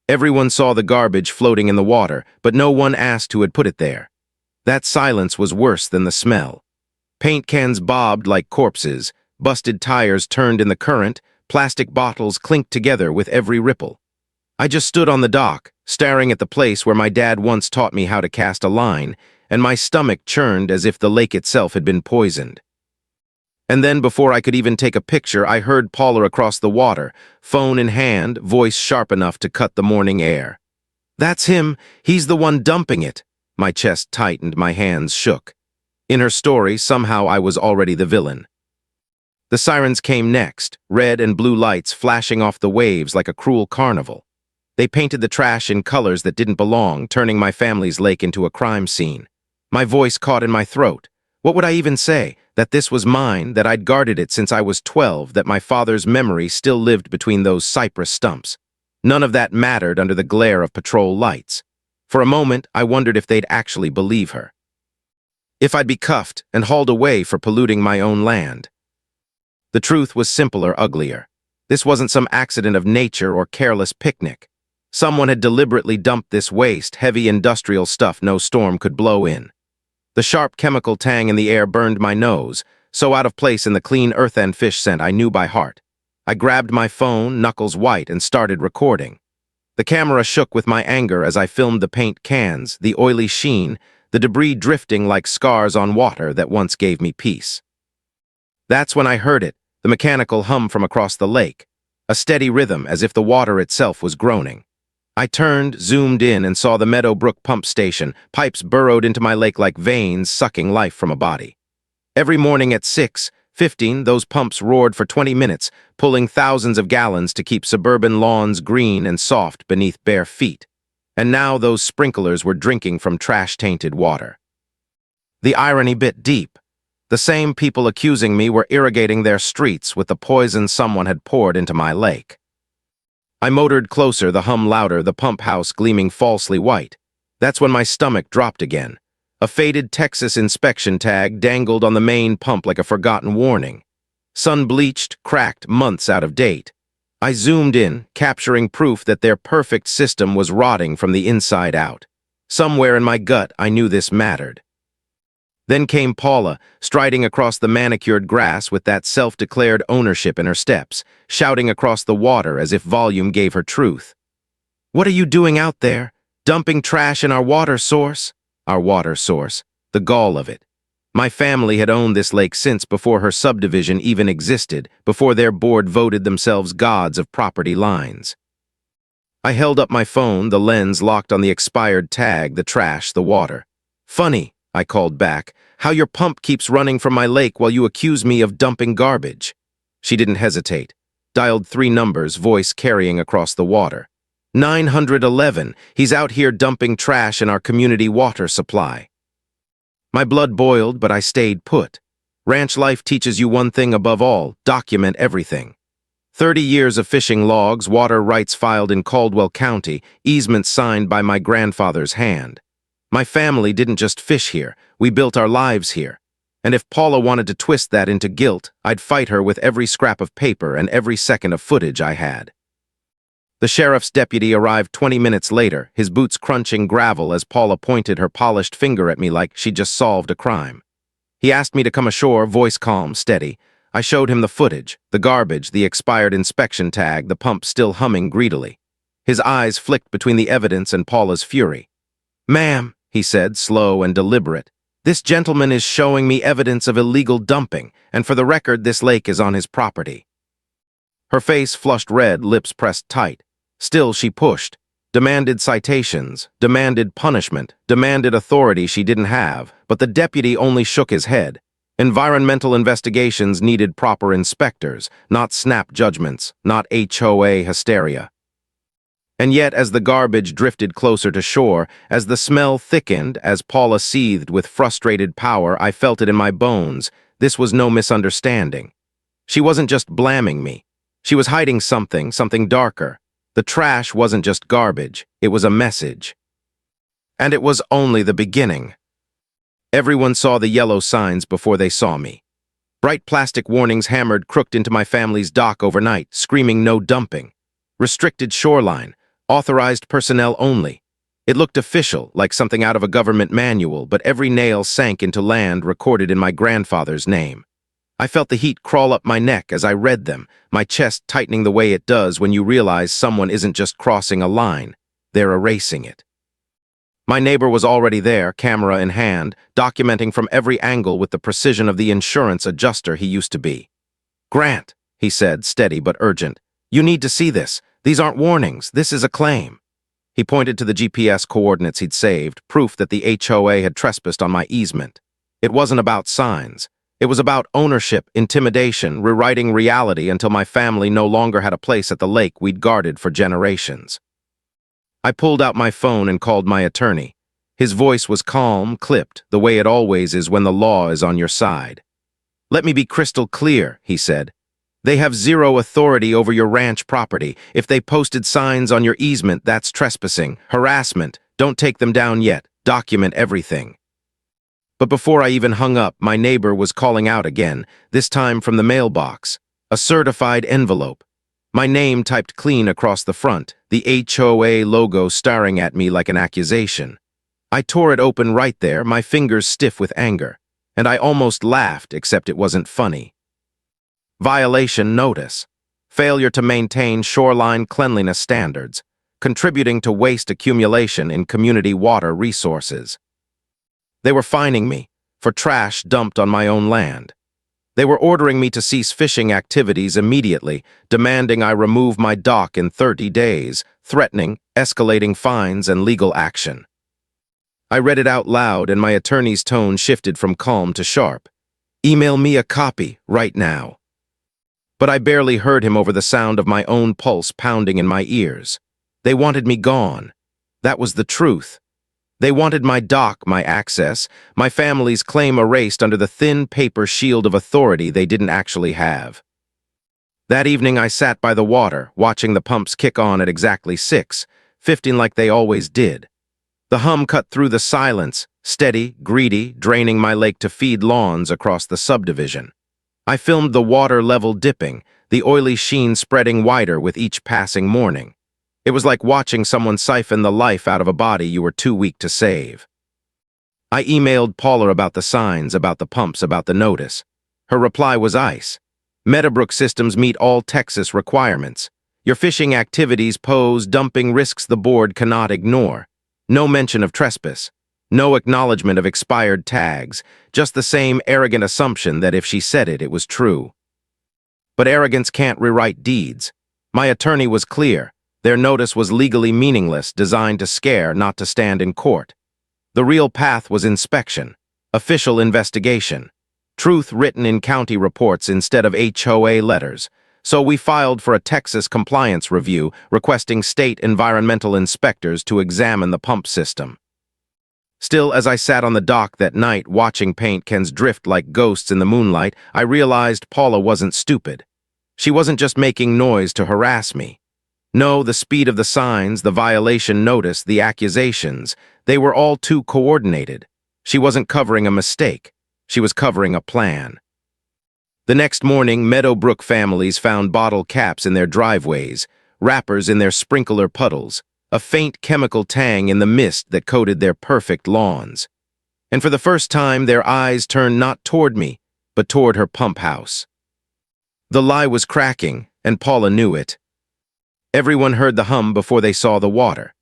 Everyone saw the garbage floating in the water, but no one asked who had put it there. That silence was worse than the smell. Paint cans bobbed like corpses, busted tires turned in the current, plastic bottles clinked together with every ripple. I just stood on the dock, staring at the place where my dad once taught me how to cast a line, and my stomach churned as if the lake itself had been poisoned. And then, before I could even take a picture, I heard Paula across the water, phone in hand, voice sharp enough to cut the morning air. "That's him. He's the one dumping it." My chest tightened, my hands shook. In her story, somehow I was already the villain. The sirens came next, red and blue lights flashing off the waves like a cruel carnival. They painted the trash in colors that didn't belong, turning my family's lake into a crime scene. My voice caught in my throat. What would I even say? That this was mine, that I'd guarded it since I was 12, that my father's memory still lived between those cypress stumps. None of that mattered under the glare of patrol lights. For a moment, I wondered if they'd actually believe her. If I'd be cuffed and hauled away for polluting my own land. The truth was simpler, uglier. This wasn't some accident of nature or careless picnic. Someone had deliberately dumped this waste, heavy industrial stuff no storm could blow in. The sharp chemical tang in the air burned my nose, so out of place in the clean earth and fish scent I knew by heart. I grabbed my phone, knuckles white, and started recording. The camera shook with my anger as I filmed the paint cans, the oily sheen, the debris drifting like scars on water that once gave me peace. That's when I heard it, the mechanical hum from across the lake, a steady rhythm as if the water itself was groaning. I turned, zoomed in, and saw the Meadowbrook pump station, pipes burrowed into my lake like veins sucking life from a body. Every morning at 6:15, those pumps roared for 20 minutes, pulling thousands of gallons to keep suburban lawns green and soft beneath bare feet. And now those sprinklers were drinking from trash-tainted water. The irony bit deep. The same people accusing me were irrigating their streets with the poison someone had poured into my lake. I motored closer, the hum louder, the pump house gleaming falsely white. That's when my stomach dropped again. A faded Texas inspection tag dangled on the main pump like a forgotten warning. Sun-bleached, cracked, months out of date. I zoomed in, capturing proof that their perfect system was rotting from the inside out. Somewhere in my gut, I knew this mattered. Then came Paula, striding across the manicured grass with that self-declared ownership in her steps, shouting across the water as if volume gave her truth. "What are you doing out there? Dumping trash in our water source?" Our water source. The gall of it. My family had owned this lake since before her subdivision even existed, before their board voted themselves gods of property lines. I held up my phone, the lens locked on the expired tag, the trash, the water. "Funny," I called back, "how your pump keeps running from my lake while you accuse me of dumping garbage." She didn't hesitate. Dialed 3 numbers, voice carrying across the water. 911, he's out here dumping trash in our community water supply. My blood boiled, but I stayed put. Ranch life teaches you one thing above all: document everything. 30 years of fishing logs, water rights filed in Caldwell County, easements signed by my grandfather's hand. My family didn't just fish here, we built our lives here. And if Paula wanted to twist that into guilt, I'd fight her with every scrap of paper and every second of footage I had. The sheriff's deputy arrived 20 minutes later, his boots crunching gravel as Paula pointed her polished finger at me like she'd just solved a crime. He asked me to come ashore, voice calm, steady. I showed him the footage, the garbage, the expired inspection tag, the pump still humming greedily. His eyes flicked between the evidence and Paula's fury. "Ma'am," he said, slow and deliberate, "this gentleman is showing me evidence of illegal dumping, and for the record, this lake is on his property." Her face flushed red, lips pressed tight. Still she pushed, demanded citations, demanded punishment, demanded authority she didn't have, but the deputy only shook his head. Environmental investigations needed proper inspectors, not snap judgments, not HOA hysteria. And yet, as the garbage drifted closer to shore, as the smell thickened, as Paula seethed with frustrated power, I felt it in my bones. This was no misunderstanding. She wasn't just blaming me. She was hiding something, something darker. The trash wasn't just garbage, it was a message. And it was only the beginning. Everyone saw the yellow signs before they saw me. Bright plastic warnings hammered crooked into my family's dock overnight, screaming no dumping. Restricted shoreline, Authorized personnel only. It looked official, like something out of a government manual, but every nail sank into land recorded in my grandfather's name. I felt the heat crawl up my neck as I read them, my chest tightening the way it does when you realize someone isn't just crossing a line, they're erasing it. My neighbor was already there, camera in hand, documenting from every angle with the precision of the insurance adjuster he used to be. "Grant," he said, steady but urgent, "you need to see this. These aren't warnings. This is a claim." He pointed to the GPS coordinates he'd saved, proof that the HOA had trespassed on my easement. It wasn't about signs. It was about ownership, intimidation, rewriting reality until my family no longer had a place at the lake we'd guarded for generations. I pulled out my phone and called my attorney. His voice was calm, clipped, the way it always is when the law is on your side. "Let me be crystal clear," he said. "They have zero authority over your ranch property. If they posted signs on your easement, that's trespassing, harassment. Don't take them down yet. Document everything." But before I even hung up, my neighbor was calling out again, this time from the mailbox. A certified envelope. My name typed clean across the front, the HOA logo staring at me like an accusation. I tore it open right there, my fingers stiff with anger. And I almost laughed, except it wasn't funny. Violation notice. Failure to maintain shoreline cleanliness standards, contributing to waste accumulation in community water resources. They were fining me for trash dumped on my own land. They were ordering me to cease fishing activities immediately, demanding I remove my dock in 30 days, threatening, escalating fines and legal action. I read it out loud and my attorney's tone shifted from calm to sharp. "Email me a copy right now." But I barely heard him over the sound of my own pulse pounding in my ears. They wanted me gone. That was the truth. They wanted my dock, my access, my family's claim erased under the thin paper shield of authority they didn't actually have. That evening I sat by the water, watching the pumps kick on at exactly 6:15 like they always did. The hum cut through the silence, steady, greedy, draining my lake to feed lawns across the subdivision. I filmed the water level dipping, the oily sheen spreading wider with each passing morning. It was like watching someone siphon the life out of a body you were too weak to save. I emailed Paula about the signs, about the pumps, about the notice. Her reply was ice. "Meadowbrook systems meet all Texas requirements. Your fishing activities pose dumping risks the board cannot ignore. No mention of trespass. No acknowledgement of expired tags. Just the same arrogant assumption that if she said it, it was true." But arrogance can't rewrite deeds. My attorney was clear. Their notice was legally meaningless, designed to scare, not to stand in court. The real path was inspection, official investigation, truth written in county reports instead of HOA letters. So we filed for a Texas compliance review, requesting state environmental inspectors to examine the pump system. Still, as I sat on the dock that night watching paint cans drift like ghosts in the moonlight, I realized Paula wasn't stupid. She wasn't just making noise to harass me. No, the speed of the signs, the violation notice, the accusations, they were all too coordinated. She wasn't covering a mistake. She was covering a plan. The next morning, Meadowbrook families found bottle caps in their driveways, wrappers in their sprinkler puddles, a faint chemical tang in the mist that coated their perfect lawns. And for the first time, their eyes turned not toward me, but toward her pump house. The lie was cracking, and Paula knew it. Everyone heard the hum before they saw the water.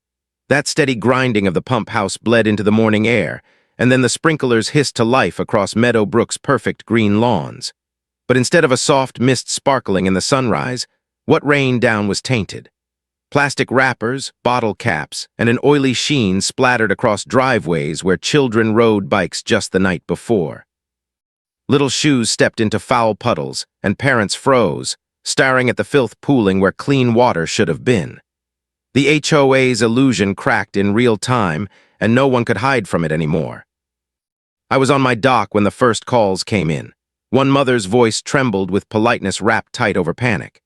That steady grinding of the pump house bled into the morning air, and then the sprinklers hissed to life across Meadowbrook's perfect green lawns. But instead of a soft mist sparkling in the sunrise, what rained down was tainted. Plastic wrappers, bottle caps, and an oily sheen splattered across driveways where children rode bikes just the night before. Little shoes stepped into foul puddles, and parents froze, staring at the filth pooling where clean water should have been. The HOA's illusion cracked in real time, and no one could hide from it anymore. I was on my dock when the first calls came in. One mother's voice trembled with politeness wrapped tight over panic.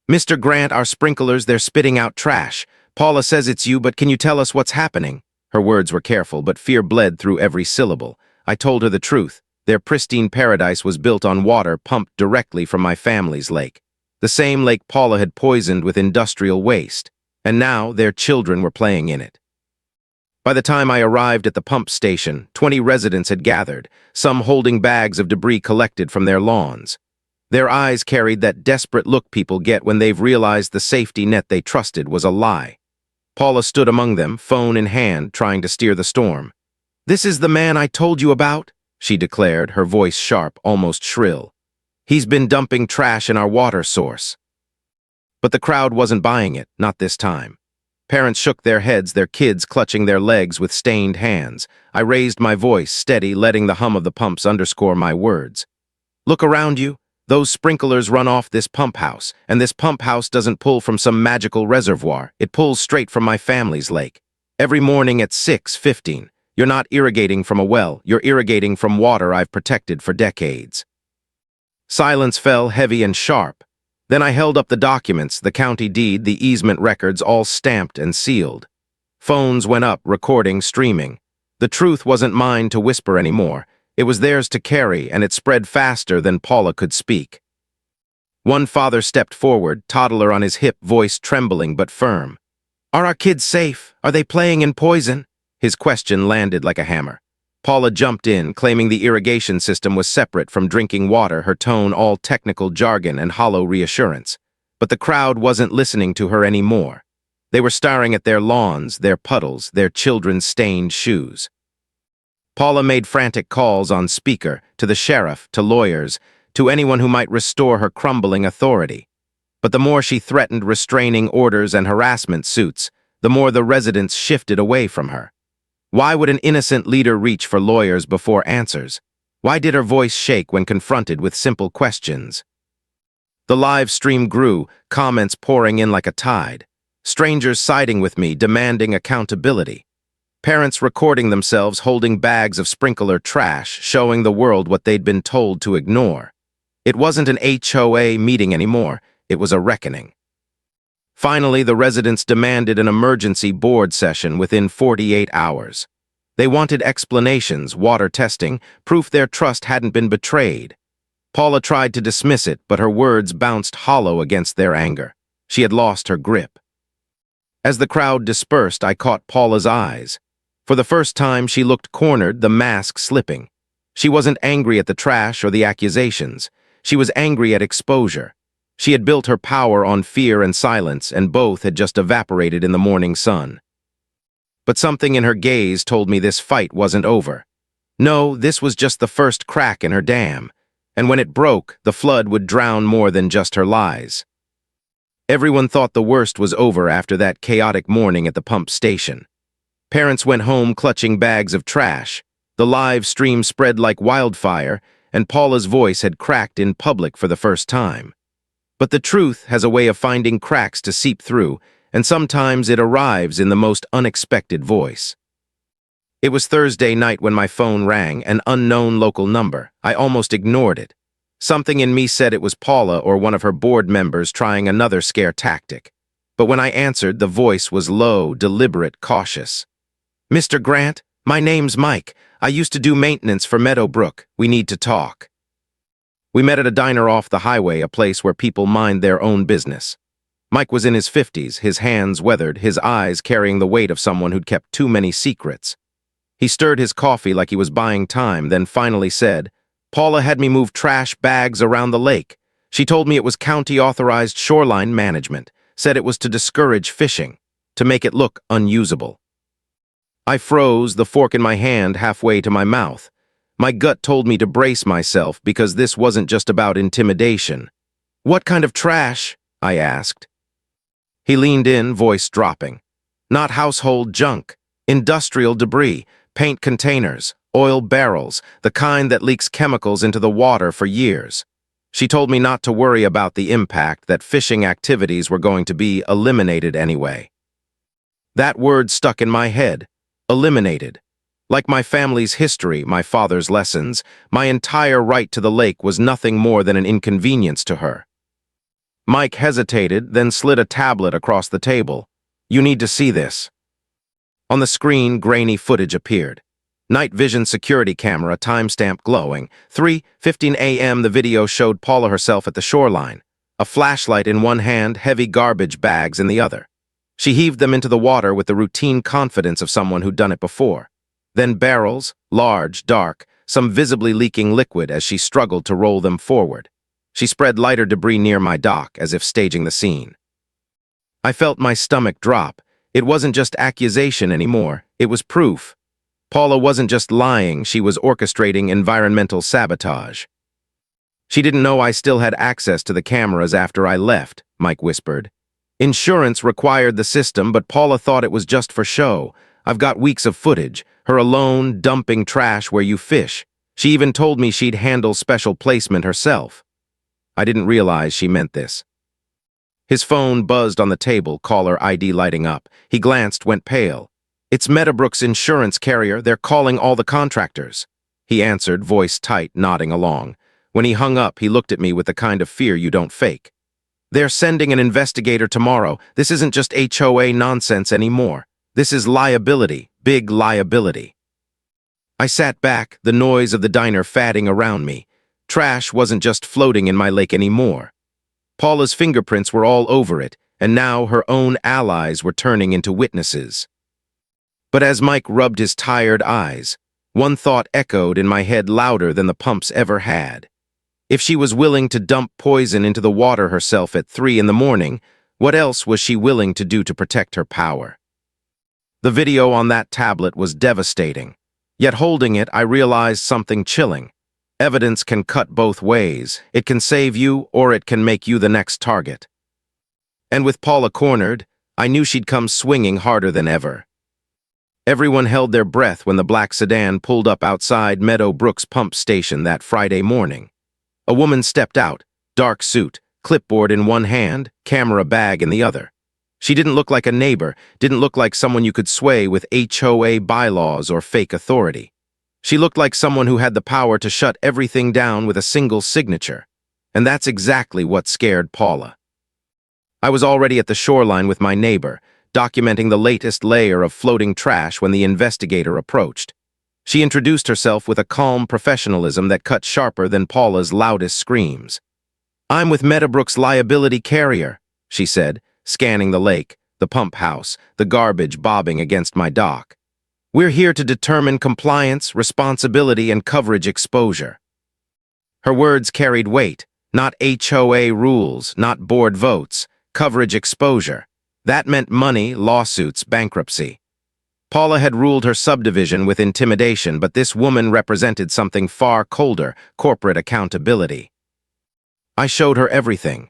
"Mr. Grant, our sprinklers, they're spitting out trash. Paula says it's you, but can you tell us what's happening?" Her words were careful, but fear bled through every syllable. I told her the truth. Their pristine paradise was built on water pumped directly from my family's lake. The same lake Paula had poisoned with industrial waste. and now their children were playing in it. By the time I arrived at the pump station, 20 residents had gathered, some holding bags of debris collected from their lawns. Their eyes carried that desperate look people get when they've realized the safety net they trusted was a lie. Paula stood among them, phone in hand, trying to steer the storm. "This is the man I told you about," she declared, her voice sharp, almost shrill. "He's been dumping trash in our water source." But the crowd wasn't buying it, not this time. Parents shook their heads, their kids clutching their legs with stained hands. I raised my voice, steady, letting the hum of the pumps underscore my words. "Look around you. Those sprinklers run off this pump house, and this pump house doesn't pull from some magical reservoir. It pulls straight from my family's lake. Every morning at 6:15, you're not irrigating from a well, you're irrigating from water I've protected for decades." Silence fell heavy and sharp. Then I held up the documents, the county deed, the easement records, all stamped and sealed. Phones went up, recording, streaming. The truth wasn't mine to whisper anymore. It was theirs to carry, and it spread faster than Paula could speak. One father stepped forward, toddler on his hip, voice trembling but firm. "Are our kids safe? Are they playing in poison?" His question landed like a hammer. Paula jumped in, claiming the irrigation system was separate from drinking water, her tone all technical jargon and hollow reassurance. But the crowd wasn't listening to her anymore. They were staring at their lawns, their puddles, their children's stained shoes. Paula made frantic calls on speaker, to the sheriff, to lawyers, to anyone who might restore her crumbling authority. But the more she threatened restraining orders and harassment suits, the more the residents shifted away from her. Why would an innocent leader reach for lawyers before answers? Why did her voice shake when confronted with simple questions? The live stream grew, comments pouring in like a tide. Strangers siding with me, demanding accountability. Parents recording themselves holding bags of sprinkler trash, showing the world what they'd been told to ignore. It wasn't an HOA meeting anymore, it was a reckoning. Finally, the residents demanded an emergency board session within 48 hours. They wanted explanations, water testing, proof their trust hadn't been betrayed. Paula tried to dismiss it, but her words bounced hollow against their anger. She had lost her grip. As the crowd dispersed, I caught Paula's eyes. For the first time, she looked cornered, the mask slipping. She wasn't angry at the trash or the accusations. She was angry at exposure. She had built her power on fear and silence, and both had just evaporated in the morning sun. But something in her gaze told me this fight wasn't over. No, this was just the first crack in her dam, and when it broke, the flood would drown more than just her lies. Everyone thought the worst was over after that chaotic morning at the pump station. Parents went home clutching bags of trash. The live stream spread like wildfire, and Paula's voice had cracked in public for the first time. But the truth has a way of finding cracks to seep through, and sometimes it arrives in the most unexpected voice. It was Thursday night when my phone rang, an unknown local number. I almost ignored it. Something in me said it was Paula or one of her board members trying another scare tactic. But when I answered, the voice was low, deliberate, cautious. "Mr. Grant, my name's Mike. I used to do maintenance for Meadowbrook. We need to talk." We met at a diner off the highway, a place where people mind their own business. Mike was in his 50s, his hands weathered, his eyes carrying the weight of someone who'd kept too many secrets. He stirred his coffee like he was buying time, then finally said, "Paula had me move trash bags around the lake. She told me it was county-authorized shoreline management, said it was to discourage fishing, to make it look unusable." I froze, the fork in my hand halfway to my mouth. My gut told me to brace myself because this wasn't just about intimidation. "What kind of trash?" I asked. He leaned in, voice dropping. "Not household junk, industrial debris, paint containers, oil barrels, the kind that leaks chemicals into the water for years." She told me not to worry about the impact, that fishing activities were going to be eliminated anyway. That word stuck in my head. Eliminated. Like my family's history, my father's lessons, my entire right to the lake was nothing more than an inconvenience to her. Mike hesitated, then slid a tablet across the table. "You need to see this." On the screen, grainy footage appeared. Night vision security camera, timestamp glowing. 3:15 a.m. The video showed Paula herself at the shoreline. A flashlight in one hand, heavy garbage bags in the other. She heaved them into the water with the routine confidence of someone who'd done it before. Then barrels, large, dark, some visibly leaking liquid as she struggled to roll them forward. She spread lighter debris near my dock, as if staging the scene. I felt my stomach drop. It wasn't just accusation anymore, it was proof. Paula wasn't just lying, she was orchestrating environmental sabotage. She didn't know I still had access to the cameras after I left, Mike whispered. Insurance required the system, but Paula thought it was just for show. I've got weeks of footage, her alone, dumping trash where you fish. She even told me she'd handle special placement herself. I didn't realize she meant this. His phone buzzed on the table, caller ID lighting up. He glanced, went pale. It's Meadowbrook's insurance carrier. They're calling all the contractors. He answered, voice tight, nodding along. When he hung up, he looked at me with the kind of fear you don't fake. They're sending an investigator tomorrow. This isn't just HOA nonsense anymore. This is liability, big liability. I sat back, the noise of the diner fatting around me. Trash wasn't just floating in my lake anymore. Paula's fingerprints were all over it, and now her own allies were turning into witnesses. But as Mike rubbed his tired eyes, one thought echoed in my head louder than the pumps ever had. If she was willing to dump poison into the water herself at 3 in the morning, what else was she willing to do to protect her power? The video on that tablet was devastating. Yet holding it, I realized something chilling. Evidence can cut both ways. It can save you, or it can make you the next target. And with Paula cornered, I knew she'd come swinging harder than ever. Everyone held their breath when the black sedan pulled up outside Meadowbrook's pump station that Friday morning. A woman stepped out, dark suit, clipboard in one hand, camera bag in the other. She didn't look like a neighbor, didn't look like someone you could sway with HOA bylaws or fake authority. She looked like someone who had the power to shut everything down with a single signature. And that's exactly what scared Paula. I was already at the shoreline with my neighbor, documenting the latest layer of floating trash when the investigator approached. She introduced herself with a calm professionalism that cut sharper than Paula's loudest screams. "I'm with Meadowbrook's liability carrier," she said, scanning the lake, the pump house, the garbage bobbing against my dock. "We're here to determine compliance, responsibility, and coverage exposure." Her words carried weight, not HOA rules, not board votes, coverage exposure. That meant money, lawsuits, bankruptcy. Paula had ruled her subdivision with intimidation, but this woman represented something far colder, corporate accountability. I showed her everything.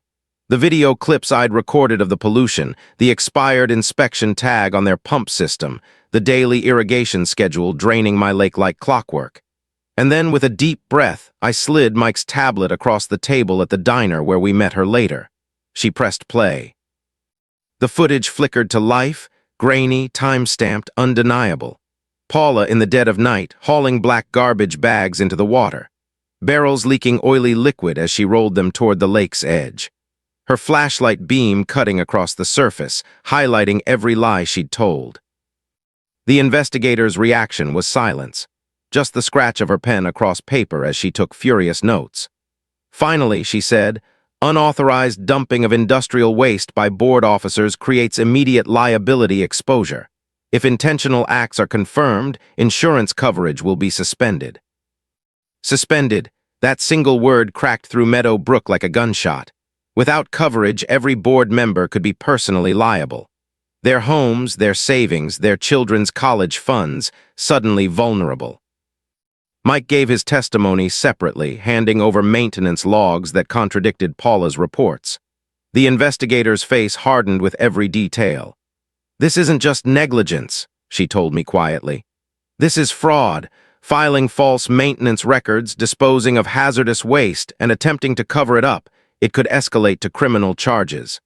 The video clips I'd recorded of the pollution, the expired inspection tag on their pump system, the daily irrigation schedule draining my lake like clockwork. And then, with a deep breath, I slid Mike's tablet across the table at the diner where we met her later. She pressed play. The footage flickered to life, grainy, time-stamped, undeniable. Paula in the dead of night, hauling black garbage bags into the water. Barrels leaking oily liquid as she rolled them toward the lake's edge. Her flashlight beam cutting across the surface, highlighting every lie she'd told. The investigator's reaction was silence, just the scratch of her pen across paper as she took furious notes. Finally, she said, "Unauthorized dumping of industrial waste by board officers creates immediate liability exposure. If intentional acts are confirmed, insurance coverage will be suspended." Suspended, that single word cracked through Meadowbrook like a gunshot. Without coverage, every board member could be personally liable. Their homes, their savings, their children's college funds, suddenly vulnerable. Mike gave his testimony separately, handing over maintenance logs that contradicted Paula's reports. The investigator's face hardened with every detail. "This isn't just negligence," she told me quietly. "This is fraud, filing false maintenance records, disposing of hazardous waste, and attempting to cover it up. It could escalate to criminal charges."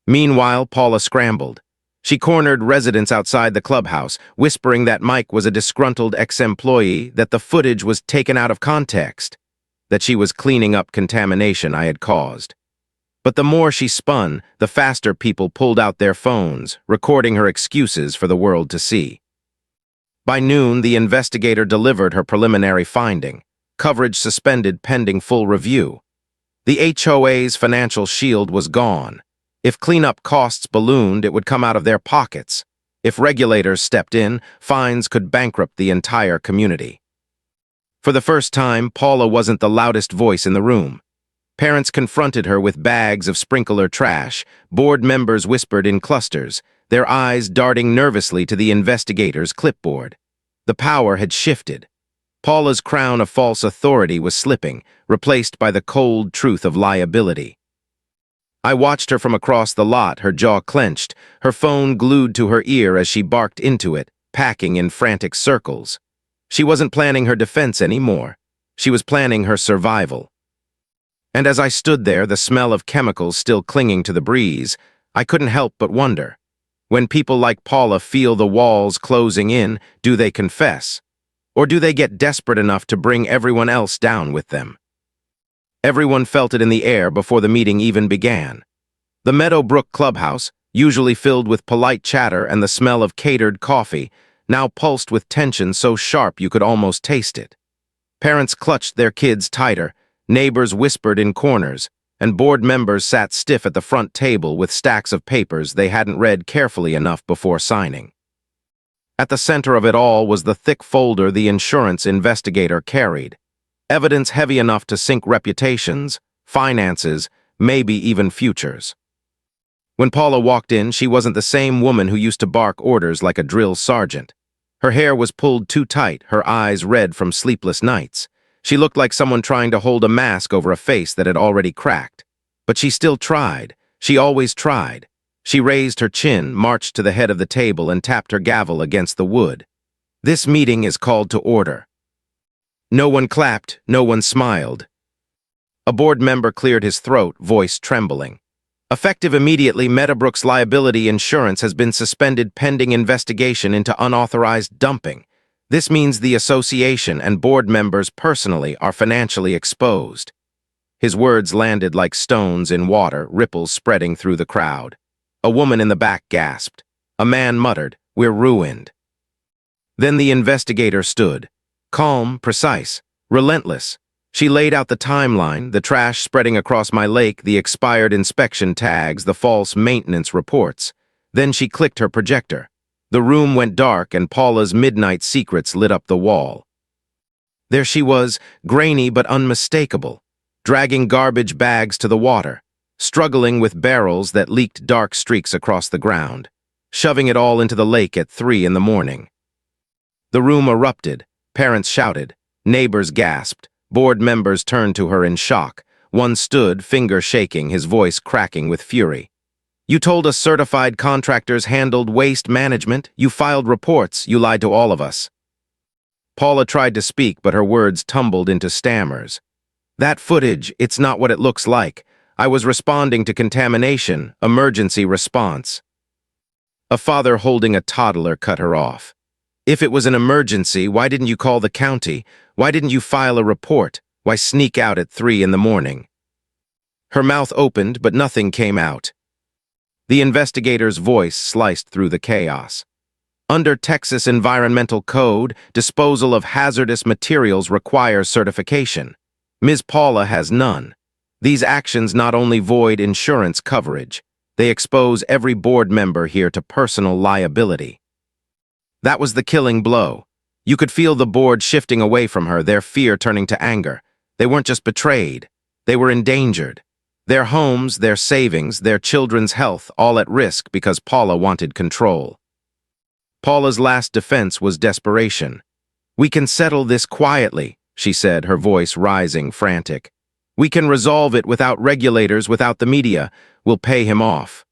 Meanwhile, Paula scrambled. She cornered residents outside the clubhouse, whispering that Mike was a disgruntled ex-employee, that the footage was taken out of context, that she was cleaning up contamination I had caused. But the more she spun, the faster people pulled out their phones, recording her excuses for the world to see. By noon, the investigator delivered her preliminary finding: coverage suspended pending full review. The HOA's financial shield was gone. If cleanup costs ballooned, it would come out of their pockets. If regulators stepped in, fines could bankrupt the entire community. For the first time, Paula wasn't the loudest voice in the room. Parents confronted her with bags of sprinkler trash. Board members whispered in clusters, their eyes darting nervously to the investigator's clipboard. The power had shifted. Paula's crown of false authority was slipping, replaced by the cold truth of liability. I watched her from across the lot, her jaw clenched, her phone glued to her ear as she barked into it, packing in frantic circles. She wasn't planning her defense anymore. She was planning her survival. And as I stood there, the smell of chemicals still clinging to the breeze, I couldn't help but wonder. When people like Paula feel the walls closing in, do they confess? Or do they get desperate enough to bring everyone else down with them? Everyone felt it in the air before the meeting even began. The Meadowbrook clubhouse, usually filled with polite chatter and the smell of catered coffee, now pulsed with tension so sharp you could almost taste it. Parents clutched their kids tighter, neighbors whispered in corners, and board members sat stiff at the front table with stacks of papers they hadn't read carefully enough before signing. At the center of it all was the thick folder the insurance investigator carried. Evidence heavy enough to sink reputations, finances, maybe even futures. When Paula walked in, she wasn't the same woman who used to bark orders like a drill sergeant. Her hair was pulled too tight, her eyes red from sleepless nights. She looked like someone trying to hold a mask over a face that had already cracked. But she still tried. She always tried. She raised her chin, marched to the head of the table, and tapped her gavel against the wood. "This meeting is called to order." No one clapped, no one smiled. A board member cleared his throat, voice trembling. Effective immediately, Meadowbrook's liability insurance has been suspended pending investigation into unauthorized dumping. This means the association and board members personally are financially exposed. His words landed like stones in water, ripples spreading through the crowd. A woman in the back gasped. A man muttered, "We're ruined." Then the investigator stood. Calm, precise, relentless. She laid out the timeline, the trash spreading across my lake, the expired inspection tags, the false maintenance reports. Then she clicked her projector. The room went dark and Paula's midnight secrets lit up the wall. There she was, grainy but unmistakable, dragging garbage bags to the water, struggling with barrels that leaked dark streaks across the ground, shoving it all into the lake at 3 in the morning. The room erupted. Parents shouted. Neighbors gasped. Board members turned to her in shock. One stood, finger shaking, his voice cracking with fury. "You told us certified contractors handled waste management. You filed reports. You lied to all of us." Paula tried to speak, but her words tumbled into stammers. "That footage, it's not what it looks like. I was responding to contamination, emergency response." A father holding a toddler cut her off. "If it was an emergency, why didn't you call the county? Why didn't you file a report? Why sneak out at 3 in the morning?" Her mouth opened, but nothing came out. The investigator's voice sliced through the chaos. Under Texas Environmental Code, disposal of hazardous materials requires certification. Ms. Paula has none. These actions not only void insurance coverage, they expose every board member here to personal liability. That was the killing blow. You could feel the board shifting away from her, their fear turning to anger. They weren't just betrayed. They were endangered. Their homes, their savings, their children's health, all at risk because Paula wanted control. Paula's last defense was desperation. "We can settle this quietly," she said, her voice rising, frantic. "We can resolve it without regulators, without the media. We'll pay him off."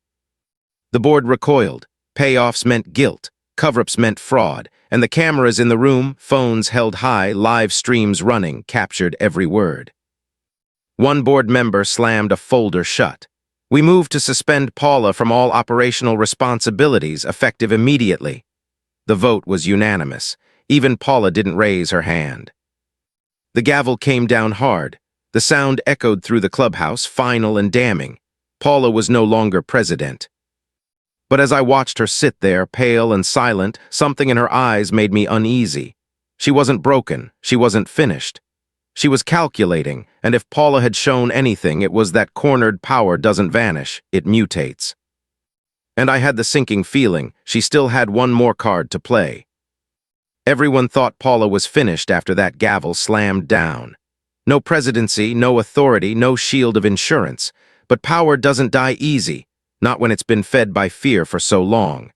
The board recoiled. Payoffs meant guilt. Cover-ups meant fraud, and the cameras in the room, phones held high, live streams running, captured every word. One board member slammed a folder shut. "We move to suspend Paula from all operational responsibilities, effective immediately." The vote was unanimous. Even Paula didn't raise her hand. The gavel came down hard. The sound echoed through the clubhouse, final and damning. Paula was no longer president. But as I watched her sit there, pale and silent, something in her eyes made me uneasy. She wasn't broken. She wasn't finished. She was calculating, and if Paula had shown anything, it was that cornered power doesn't vanish, it mutates. And I had the sinking feeling she still had one more card to play. Everyone thought Paula was finished after that gavel slammed down. No presidency, no authority, no shield of insurance. But power doesn't die easy, not when it's been fed by fear for so long.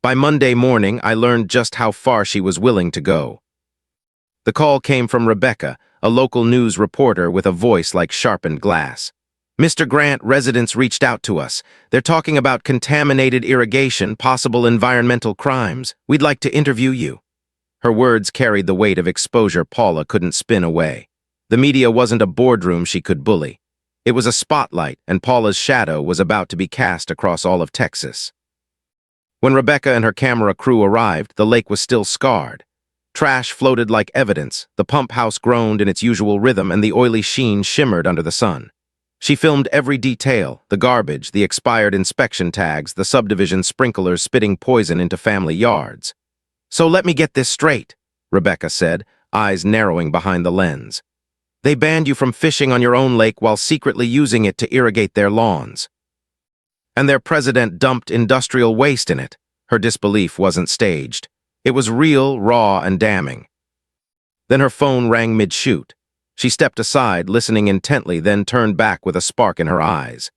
By Monday morning, I learned just how far she was willing to go. The call came from Rebecca, a local news reporter with a voice like sharpened glass. "Mr. Grant, residents reached out to us. They're talking about contaminated irrigation, possible environmental crimes. We'd like to interview you." Her words carried the weight of exposure Paula couldn't spin away. The media wasn't a boardroom she could bully. It was a spotlight, and Paula's shadow was about to be cast across all of Texas. When Rebecca and her camera crew arrived, the lake was still scarred. Trash floated like evidence, the pump house groaned in its usual rhythm, and the oily sheen shimmered under the sun. She filmed every detail, the garbage, the expired inspection tags, the subdivision sprinklers spitting poison into family yards. "So let me get this straight," Rebecca said, eyes narrowing behind the lens. "They banned you from fishing on your own lake while secretly using it to irrigate their lawns. And their president dumped industrial waste in it." Her disbelief wasn't staged. It was real, raw, and damning. Then her phone rang mid-shoot. She stepped aside, listening intently, then turned back with a spark in her eyes.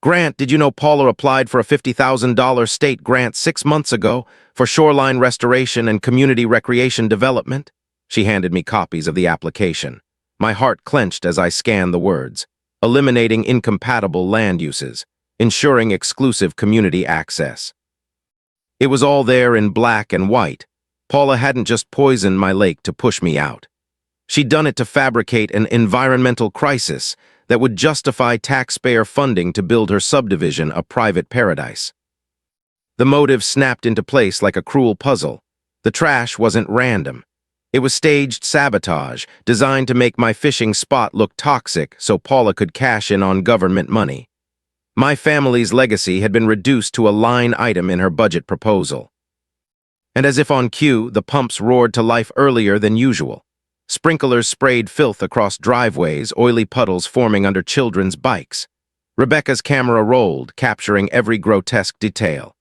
"Grant, did you know Paula applied for a $50,000 state grant 6 months ago for shoreline restoration and community recreation development?" She handed me copies of the application. My heart clenched as I scanned the words. Eliminating incompatible land uses, ensuring exclusive community access. It was all there in black and white. Paula hadn't just poisoned my lake to push me out. She'd done it to fabricate an environmental crisis that would justify taxpayer funding to build her subdivision a private paradise. The motive snapped into place like a cruel puzzle. The trash wasn't random. It was staged sabotage, designed to make my fishing spot look toxic so Paula could cash in on government money. My family's legacy had been reduced to a line item in her budget proposal. And as if on cue, the pumps roared to life earlier than usual. Sprinklers sprayed filth across driveways, oily puddles forming under children's bikes. Rebecca's camera rolled, capturing every grotesque detail.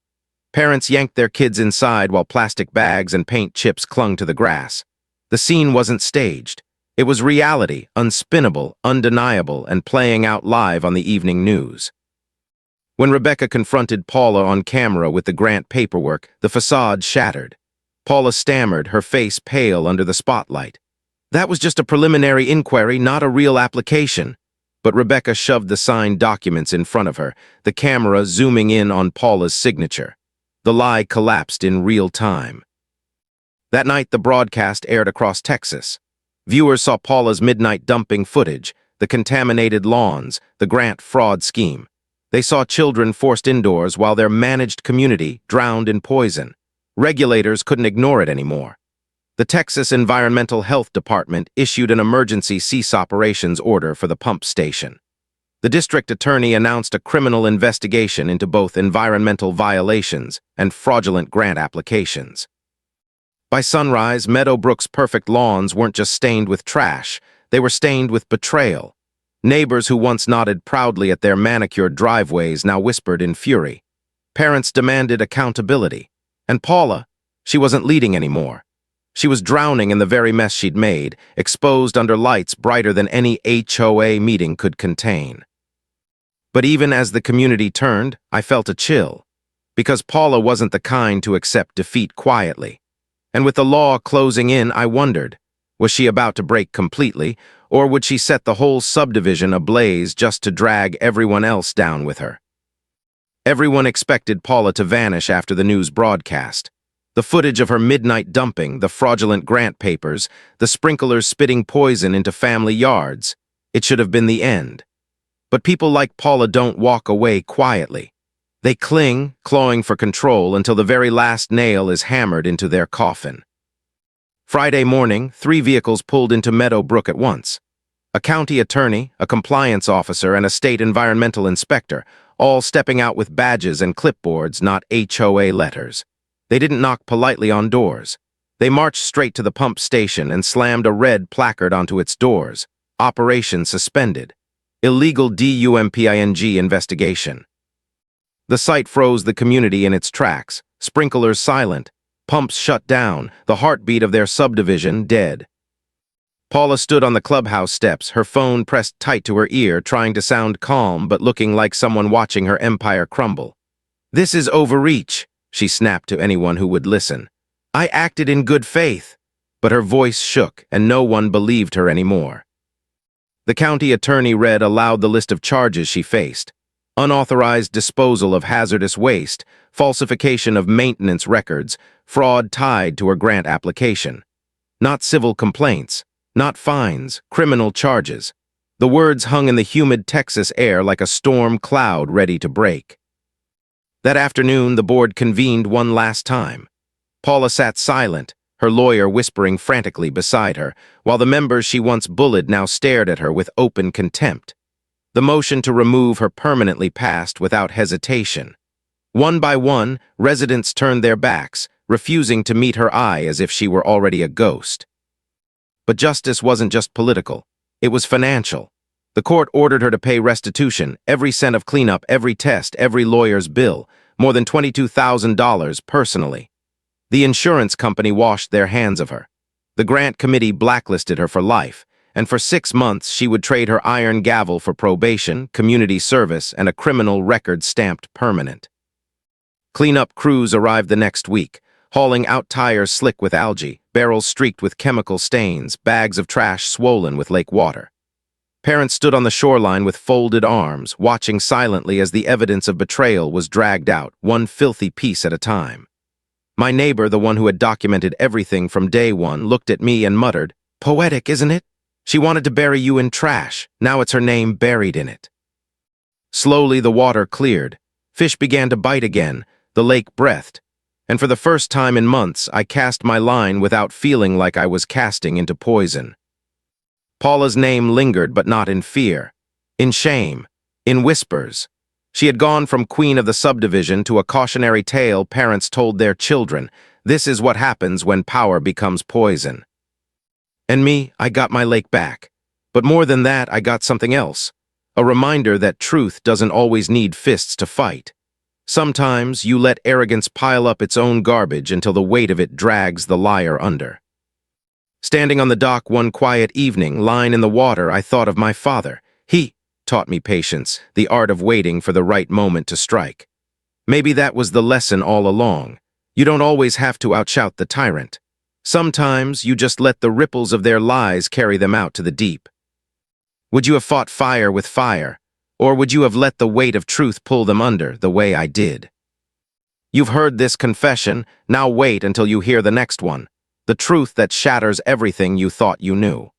Parents yanked their kids inside while plastic bags and paint chips clung to the grass. The scene wasn't staged. It was reality, unspinnable, undeniable, and playing out live on the evening news. When Rebecca confronted Paula on camera with the grant paperwork, the facade shattered. Paula stammered, her face pale under the spotlight. "That was just a preliminary inquiry, not a real application." But Rebecca shoved the signed documents in front of her, the camera zooming in on Paula's signature. The lie collapsed in real time. That night, the broadcast aired across Texas. Viewers saw Paula's midnight dumping footage, the contaminated lawns, the grant fraud scheme. They saw children forced indoors while their managed community drowned in poison. Regulators couldn't ignore it anymore. The Texas Environmental Health Department issued an emergency cease operations order for the pump station. The district attorney announced a criminal investigation into both environmental violations and fraudulent grant applications. By sunrise, Meadowbrook's perfect lawns weren't just stained with trash, they were stained with betrayal. Neighbors who once nodded proudly at their manicured driveways now whispered in fury. Parents demanded accountability. And Paula, she wasn't leading anymore. She was drowning in the very mess she'd made, exposed under lights brighter than any HOA meeting could contain. But even as the community turned, I felt a chill. Because Paula wasn't the kind to accept defeat quietly. And with the law closing in, I wondered, was she about to break completely, or would she set the whole subdivision ablaze just to drag everyone else down with her? Everyone expected Paula to vanish after the news broadcast. The footage of her midnight dumping, the fraudulent grant papers, the sprinklers spitting poison into family yards. It should have been the end. But people like Paula don't walk away quietly. They cling, clawing for control until the very last nail is hammered into their coffin. Friday morning, 3 vehicles pulled into Meadowbrook at once. A county attorney, a compliance officer, and a state environmental inspector, all stepping out with badges and clipboards, not HOA letters. They didn't knock politely on doors. They marched straight to the pump station and slammed a red placard onto its doors. Operation suspended. Illegal DUMPING investigation. The sight froze the community in its tracks. Sprinklers silent. Pumps shut down. The heartbeat of their subdivision dead. Paula stood on the clubhouse steps, her phone pressed tight to her ear, trying to sound calm but looking like someone watching her empire crumble. "This is overreach," she snapped to anyone who would listen. "I acted in good faith." But her voice shook, and no one believed her anymore. The county attorney read aloud the list of charges she faced. Unauthorized disposal of hazardous waste, falsification of maintenance records, fraud tied to her grant application. Not civil complaints, not fines, criminal charges. The words hung in the humid Texas air like a storm cloud ready to break. That afternoon, the board convened one last time. Paula sat silent, her lawyer whispering frantically beside her, while the members she once bullied now stared at her with open contempt. The motion to remove her permanently passed without hesitation. One by one, residents turned their backs, refusing to meet her eye as if she were already a ghost. But justice wasn't just political. It was financial. The court ordered her to pay restitution, every cent of cleanup, every test, every lawyer's bill, more than $22,000 personally. The insurance company washed their hands of her. The grant committee blacklisted her for life, and for 6 months she would trade her iron gavel for probation, community service, and a criminal record stamped permanent. Cleanup crews arrived the next week, hauling out tires slick with algae, barrels streaked with chemical stains, bags of trash swollen with lake water. Parents stood on the shoreline with folded arms, watching silently as the evidence of betrayal was dragged out, one filthy piece at a time. My neighbor, the one who had documented everything from day one, looked at me and muttered, "Poetic, isn't it? She wanted to bury you in trash. Now it's her name buried in it." Slowly the water cleared. Fish began to bite again. The lake breathed. And for the first time in months, I cast my line without feeling like I was casting into poison. Paula's name lingered, but not in fear. In shame. In whispers. She had gone from queen of the subdivision to a cautionary tale parents told their children. This is what happens when power becomes poison. And me, I got my lake back. But more than that, I got something else. A reminder that truth doesn't always need fists to fight. Sometimes you let arrogance pile up its own garbage until the weight of it drags the liar under. Standing on the dock one quiet evening, lying in the water, I thought of my father. He taught me patience, the art of waiting for the right moment to strike. Maybe that was the lesson all along. You don't always have to outshout the tyrant. Sometimes you just let the ripples of their lies carry them out to the deep. Would you have fought fire with fire? Or would you have let the weight of truth pull them under the way I did? You've heard this confession, now wait until you hear the next one. The truth that shatters everything you thought you knew.